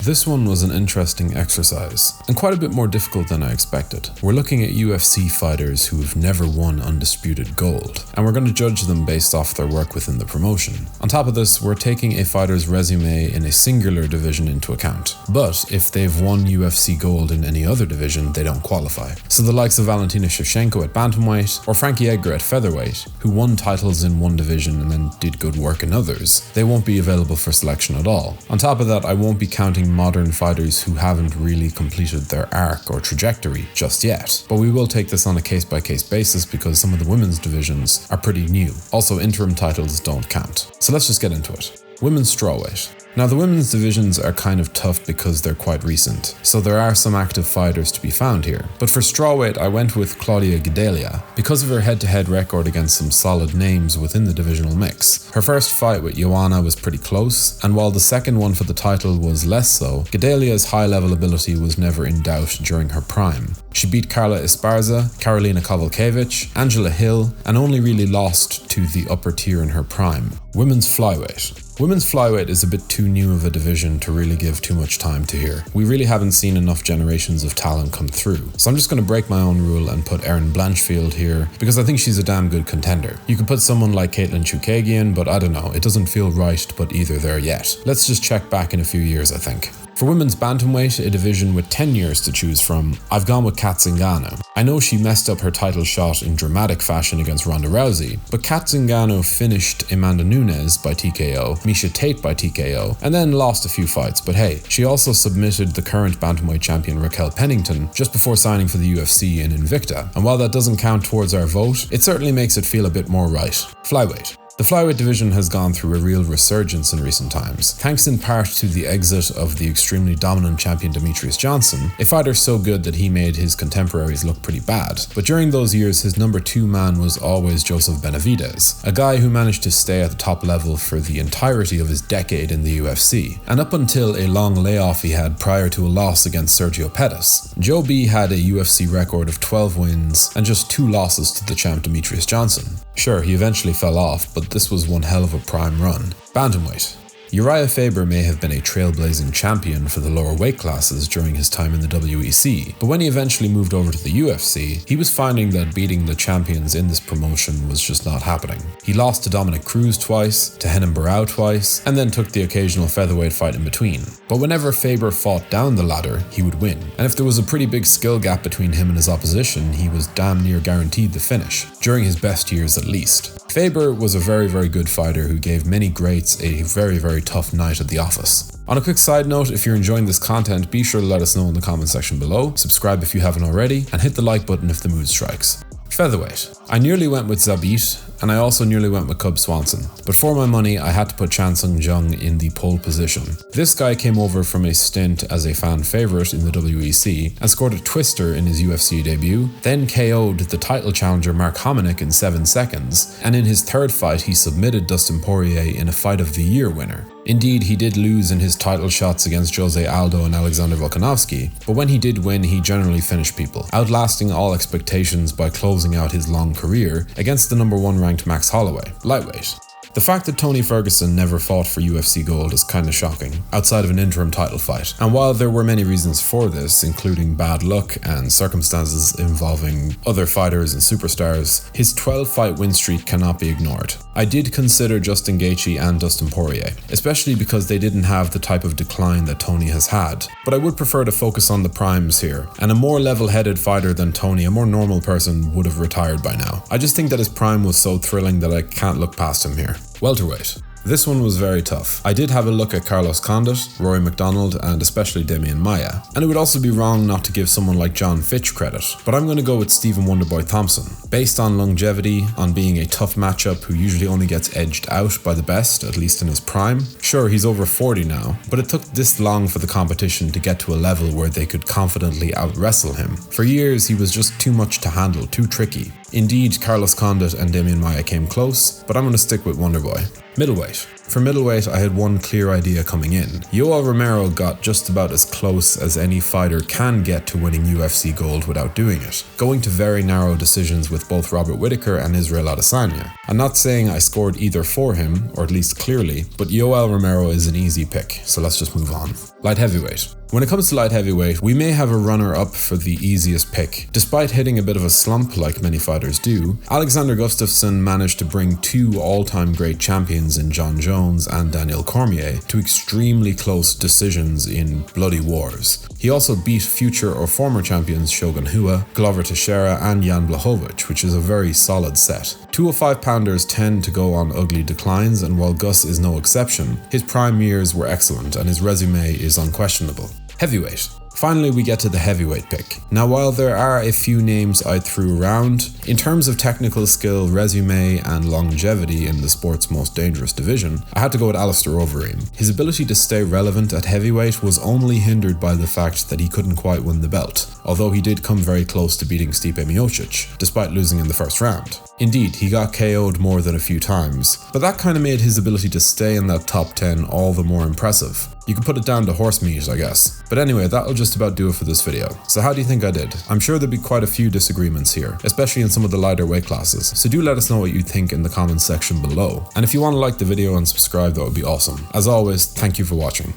This one was an interesting exercise, and quite a bit more difficult than I expected. We're looking at UFC fighters who have never won undisputed gold, and we're going to judge them based off their work within the promotion. On top of this, we're taking a fighter's resume in a singular division into account, but if they've won UFC gold in any other division, they don't qualify. So the likes of Valentina Shevchenko at Bantamweight, or Frankie Edgar at Featherweight, who won titles in one division and then did good work in others, they won't be available for selection at all. On top of that, I won't be counting modern fighters who haven't really completed their arc or trajectory just yet, but we will take this on a case-by-case basis because some of the women's divisions are pretty new. Also, interim titles don't count. So let's just get into it. Women's strawweight. Now, the women's divisions are kind of tough because they're quite recent, so there are some active fighters to be found here. But for strawweight, I went with Claudia Gadelha because of her head-to-head record against some solid names within the divisional mix. Her first fight with Joanna was pretty close, and while the second one for the title was less so, Gadelha's high-level ability was never in doubt during her prime. She beat Carla Esparza, Karolina Kowalkiewicz, Angela Hill, and only really lost to the upper tier in her prime. Women's flyweight. Women's flyweight is a bit too new of a division to really give too much time to here. We really haven't seen enough generations of talent come through, so I'm just going to break my own rule and put Erin Blanchfield here because I think she's a damn good contender. You can put someone like Caitlin Chookagian, but I don't know, it doesn't feel right to put either there yet. Let's just check back in a few years, I think. For women's bantamweight, a division with 10 years to choose from, I've gone with Kat Zingano. I know she messed up her title shot in dramatic fashion against Ronda Rousey, but Kat Zingano finished Amanda Nunes by TKO, Miesha Tate by TKO, and then lost a few fights, but hey, she also submitted the current bantamweight champion Raquel Pennington just before signing for the UFC in Invicta, and while that doesn't count towards our vote, it certainly makes it feel a bit more right. Flyweight. The flyweight division has gone through a real resurgence in recent times, thanks in part to the exit of the extremely dominant champion Demetrius Johnson, a fighter so good that he made his contemporaries look pretty bad. But during those years, his number 2 man was always Joseph Benavidez, a guy who managed to stay at the top level for the entirety of his decade in the UFC, and up until a long layoff he had prior to a loss against Sergio Pettis. Joe B had a UFC record of 12 wins and just 2 losses to the champ Demetrius Johnson. Sure, he eventually fell off, but this was one hell of a prime run. Bantamweight. Uriah Faber may have been a trailblazing champion for the lower weight classes during his time in the WEC, but when he eventually moved over to the UFC, he was finding that beating the champions in this promotion was just not happening. He lost to Dominic Cruz twice, to Renan Barão twice, and then took the occasional featherweight fight in between. But whenever Faber fought down the ladder, he would win, and if there was a pretty big skill gap between him and his opposition, he was damn near guaranteed the finish, during his best years at least. Faber was a very, very good fighter who gave many greats a very, very tough night at the office. On a quick side note, if you're enjoying this content, be sure to let us know in the comment section below, subscribe if you haven't already, and hit the like button if the mood strikes. Featherweight. I nearly went with Zabit, and I also nearly went with Cub Swanson, but for my money I had to put Chan Sung Jung in the pole position. This guy came over from a stint as a fan favourite in the WEC and scored a twister in his UFC debut, then KO'd the title challenger Mark Hominick in 7 seconds, and in his third fight he submitted Dustin Poirier in a Fight of the Year winner. Indeed, he did lose in his title shots against Jose Aldo and Alexander Volkanovski, but when he did win, he generally finished people, outlasting all expectations by closing out his long career against the number 1 ranked Max Holloway. Lightweight. The fact that Tony Ferguson never fought for UFC gold is kinda shocking, outside of an interim title fight. And while there were many reasons for this, including bad luck and circumstances involving other fighters and superstars, his 12-fight win streak cannot be ignored. I did consider Justin Gaethje and Dustin Poirier, especially because they didn't have the type of decline that Tony has had. But I would prefer to focus on the primes here, and a more level-headed fighter than Tony, a more normal person, would have retired by now. I just think that his prime was so thrilling that I can't look past him here. Welterweight. This one was very tough. I did have a look at Carlos Condit, Rory MacDonald, and especially Demian Maia. And it would also be wrong not to give someone like John Fitch credit, but I'm going to go with Stephen Wonderboy Thompson. Based on longevity, on being a tough matchup who usually only gets edged out by the best, at least in his prime. Sure, he's over 40 now, but it took this long for the competition to get to a level where they could confidently out-wrestle him. For years, he was just too much to handle, too tricky. Indeed, Carlos Condit and Demian Maia came close, but I'm going to stick with Wonderboy. Middleweight. middleweight. For middleweight, I had one clear idea coming in. Yoel Romero got just about as close as any fighter can get to winning UFC gold without doing it, going to very narrow decisions with both Robert Whittaker and Israel Adesanya. I'm not saying I scored either for him, or at least clearly, but Yoel Romero is an easy pick, so let's just move on. Light heavyweight. When it comes to light heavyweight, we may have a runner-up for the easiest pick. Despite hitting a bit of a slump like many fighters do, Alexander Gustafsson managed to bring two all-time great champions in Jon Jones and Daniel Cormier to extremely close decisions in bloody wars. He also beat future or former champions Shogun Rua, Glover Teixeira and Jan Blachowicz, which is a very solid set. 205-pounders tend to go on ugly declines, and while Gus is no exception, his prime years were excellent and his resume is unquestionable. Heavyweight. Finally, we get to the heavyweight pick. Now, while there are a few names I threw around, in terms of technical skill, resume, and longevity in the sport's most dangerous division, I had to go with Alistair Overeem. His ability to stay relevant at heavyweight was only hindered by the fact that he couldn't quite win the belt, although he did come very close to beating Stipe Miocic, despite losing in the first round. Indeed, he got KO'd more than a few times, but that kind of made his ability to stay in that top 10 all the more impressive. You could put it down to horse meat, I guess. But anyway, that'll just about do it for this video. So how do you think I did? I'm sure there'll be quite a few disagreements here, especially in some of the lighter weight classes. So do let us know what you think in the comments section below. And if you want to like the video and subscribe, that would be awesome. As always, thank you for watching.